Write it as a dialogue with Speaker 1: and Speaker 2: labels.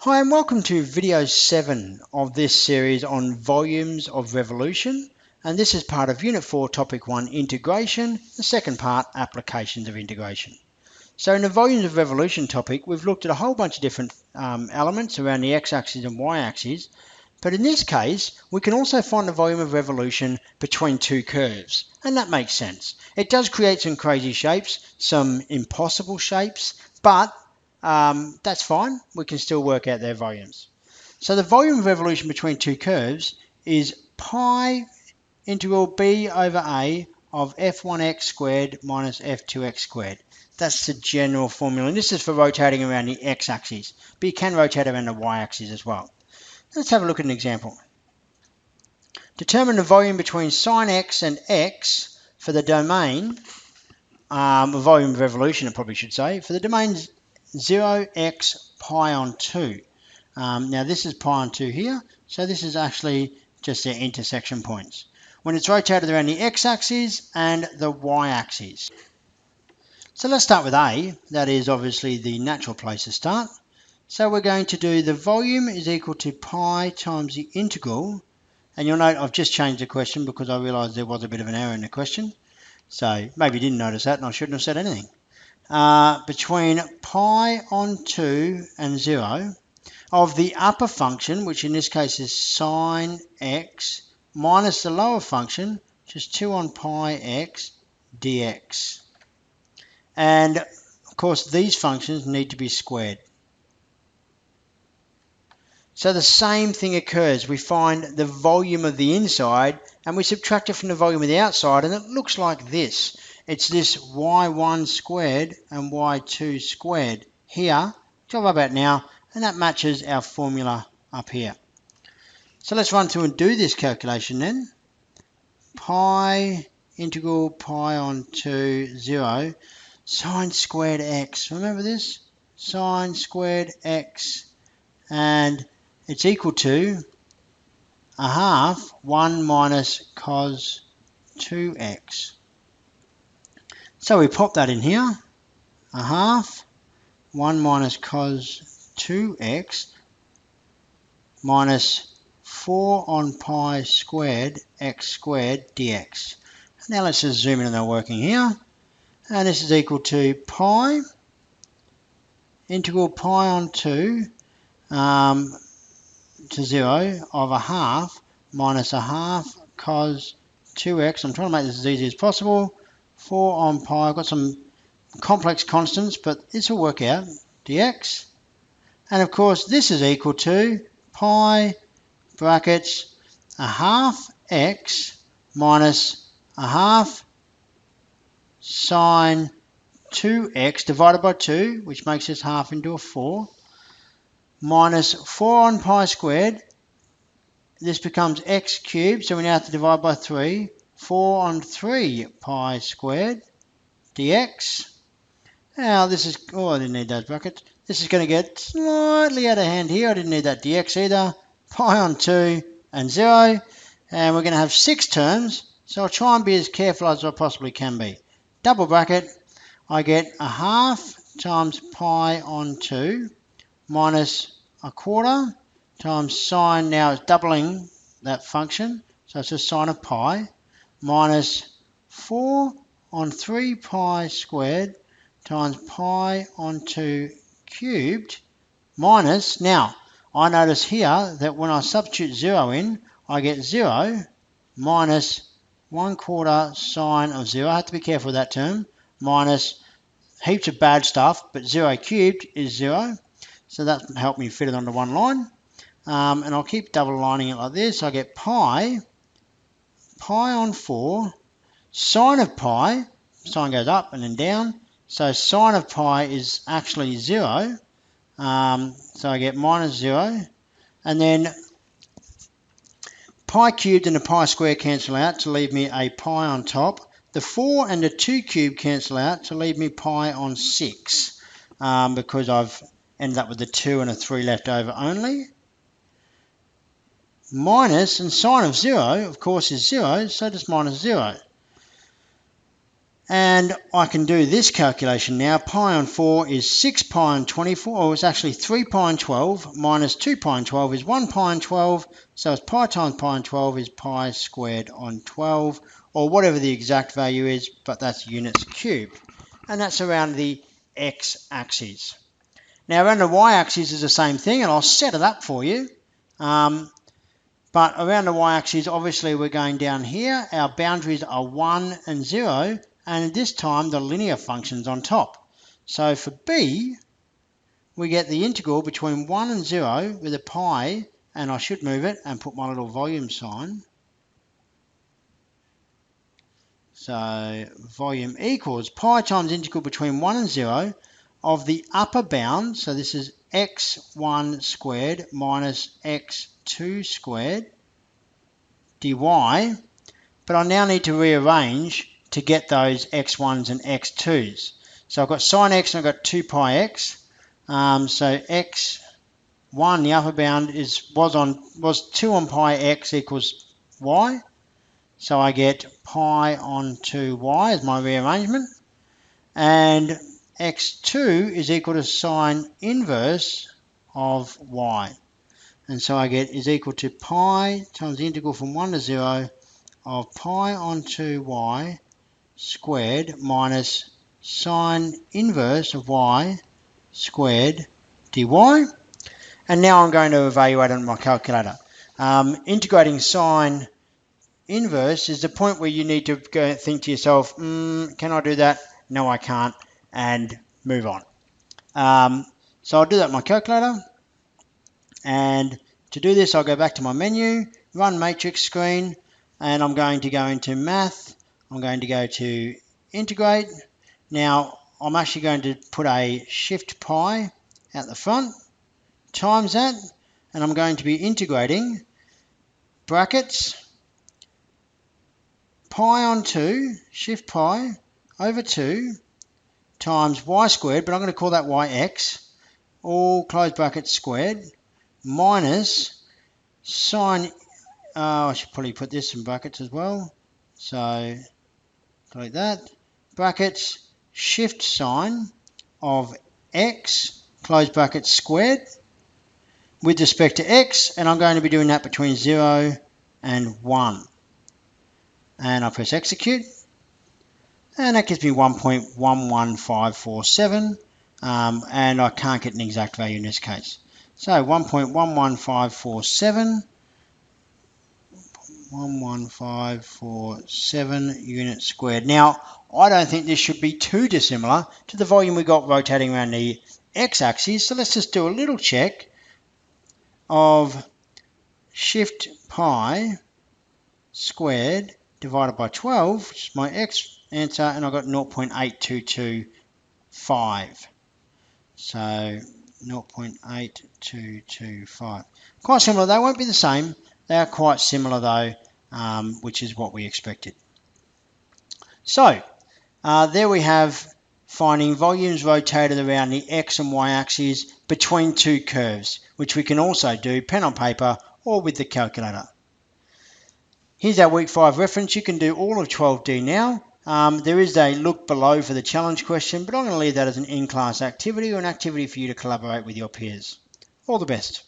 Speaker 1: Hi and welcome to video 7 of this series on volumes of revolution, and this is part of Unit 4 Topic 1 Integration, the second part Applications of Integration. So in the volumes of revolution topic we've looked at a whole bunch of different elements around the x-axis and y-axis, but in this case we can also find the volume of revolution between two curves, and that makes sense. It does create some crazy shapes, some impossible shapes, but that's fine, we can still work out their volumes. So the volume of revolution between two curves is pi integral b over a of f1x squared minus f2x squared. That's the general formula, and this is for rotating around the x-axis, but you can rotate around the y-axis as well. Let's have a look at an example. Determine the volume between sine x and x for the domain, volume of revolution I probably should say, for the domain 0x pi on 2. Now this is pi on 2 here, so this is actually just their intersection points when it's rotated around the x-axis and the y-axis. So let's start with A. That is obviously the natural place to start. So we're going to do the volume is equal to pi times the integral, and you'll note I've just changed the question because I realized there was a bit of an error in the question, so maybe you didn't notice that and I shouldn't have said anything. Between pi on 2 and 0 of the upper function, which in this case is sine x, minus the lower function, which is 2 on pi x dx. And of course these functions need to be squared. So the same thing occurs. We find the volume of the inside and we subtract it from the volume of the outside, and it looks like this. It's this y1 squared and y2 squared here, which I'll worry about now, and that matches our formula up here. So let's run through and do this calculation then. Pi integral pi on 2, 0, sine squared x. Remember this? Sine squared x, and it's equal to a half 1 minus cos 2x. So we pop that in here, a half 1 minus cos 2x minus 4 on pi squared x squared dx. Now let's just zoom in on our working here, and this is equal to pi integral pi on 2 to 0 of a half minus a half cos 2x. I'm trying to make this as easy as possible. 4 on pi, I've got some complex constants, but this will work out, dx. And of course this is equal to pi brackets a half x minus a half sine 2x divided by 2, which makes this half into a 4, minus 4 on pi squared. This becomes x cubed, so we now have to divide by 3. 4 on 3 pi squared dx. Now this is, oh, I didn't need those brackets. This is going to get slightly out of hand here. I didn't need that dx either. Pi on 2 and 0. And we're going to have 6 terms, so I'll try and be as careful as I possibly can be. Double bracket, I get a half times pi on 2 minus a quarter times sine, now it's doubling that function, so it's just sine of pi, minus 4 on 3 pi squared times pi on 2 cubed, minus, now I notice here that when I substitute 0 in, I get 0 minus 1/4 sine of 0, I have to be careful with that term, minus heaps of bad stuff, but 0 cubed is 0, so that helped me fit it onto one line. And I'll keep double lining it like this. I get pi on 4, sine of pi, sine goes up and then down, so sine of pi is actually 0, so I get minus 0, and then pi cubed and the pi square cancel out to leave me a pi on top. The 4 and the 2 cubed cancel out to leave me pi on 6, because I've ended up with a 2 and a 3 left over only. Minus, and sine of 0 of course is 0, so just minus 0. And I can do this calculation now. Pi on 4 is 6 pi on 24, or it's actually 3 pi on 12 minus 2 pi on 12 is 1 pi on 12. So it's pi times pi on 12 is pi squared on 12, or whatever the exact value is, but that's units cubed. And that's around the x-axis. Now around the y-axis is the same thing, and I'll set it up for you. But around the y-axis, obviously we're going down here. Our boundaries are 1 and 0, and this time the linear function's on top. So for b, we get the integral between 1 and 0 with a pi, and I should move it and put my little volume sign. So volume equals pi times integral between 1 and 0 of the upper bound, so this is x1 squared minus x2 squared dy, but I now need to rearrange to get those x1s and x2s. So I've got sine x and I've got 2 pi x. So x1, the upper bound, was 2 on pi x equals y. So I get pi on 2y as my rearrangement. And x2 is equal to sine inverse of y. And so I get is equal to pi times the integral from 1 to 0 of pi on 2y squared minus sine inverse of y squared dy. And now I'm going to evaluate on my calculator. Integrating sine inverse is the point where you need to go think to yourself, can I do that? No, I can't, and move on. So I'll do that on my calculator. And to do this, I'll go back to my menu, run matrix screen, and I'm going to go into math. I'm going to go to integrate. Now, I'm actually going to put a shift pi at the front, times that, and I'm going to be integrating brackets pi on 2, shift pi, over 2, times y squared, but I'm going to call that yx, all close brackets squared, minus sine, I should probably put this in brackets as well, so like that, brackets, shift sine of x, close brackets squared, with respect to x, and I'm going to be doing that between 0 and 1. And I press execute, and that gives me 1.11547, and I can't get an exact value in this case. So 1.11547, 11547 units squared. Now, I don't think this should be too dissimilar to the volume we got rotating around the x-axis, so let's just do a little check of shift pi squared divided by 12, which is my x answer, and I got 0.8225. So 0.8225. Quite similar. They won't be the same. They are quite similar though, which is what we expected. So there we have finding volumes rotated around the x and y axes between two curves, which we can also do pen on paper or with the calculator. Here's our week 5 reference. You can do all of 12D now. There is a look below for the challenge question, but I'm going to leave that as an in-class activity or an activity for you to collaborate with your peers. All the best.